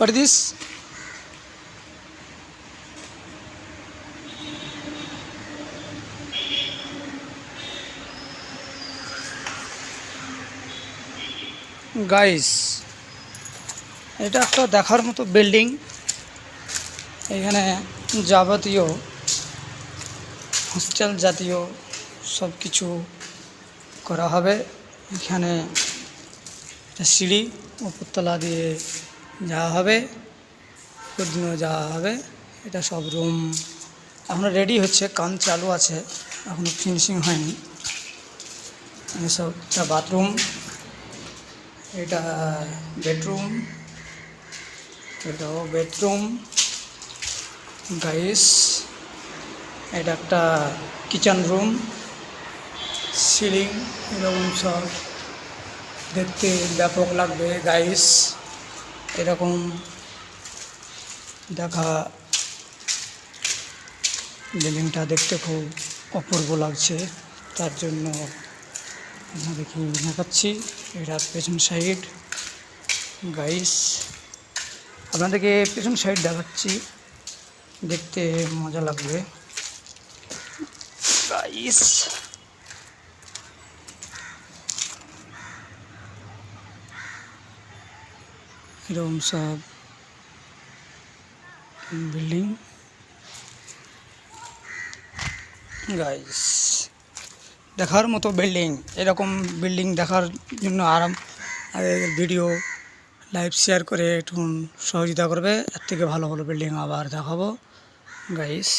What is this? Guys, এটা একটা দেখার মতো বিল্ডিং। এখানে যাবতীয় হোস্টেল জাতীয় সব কিছু করা হবে। এখানে একটা সিঁড়ি উপরতলা দিয়ে যাওয়া হবে, উপর দিয়েও যাওয়া হবে। এটা সব রুম এখনো রেডি হচ্ছে, কাম চালু আছে, এখনো ফিনিশিং হয়নি। এসব একটা বাথরুম, এটা বেডরুম, এটাও বেডরুম গাইস। এটা একটা কিচেন রুম, সিলিং এরকম সব দেখতে ব্যাপক লাগবে গাইস। এরকম দেখা বিল্ডিংটা দেখতে খুব অপূর্ব লাগছে, তার জন্য আপনাদেরকে দেখাচ্ছি। এটা পেছন সাইড গাইস, আপনাদেরকে পেছন সাইড দেখাচ্ছি, দেখতে মজা লাগবে গাইস। এরকম সব বিল্ডিং গাইস, দেখার মতো বিল্ডিং। এরকম বিল্ডিং দেখার জন্য ভিডিও লাইভ শেয়ার করে একটু সহযোগিতা করবে। এর থেকে ভালো ভালো বিল্ডিং আবার দেখাবো গাইস।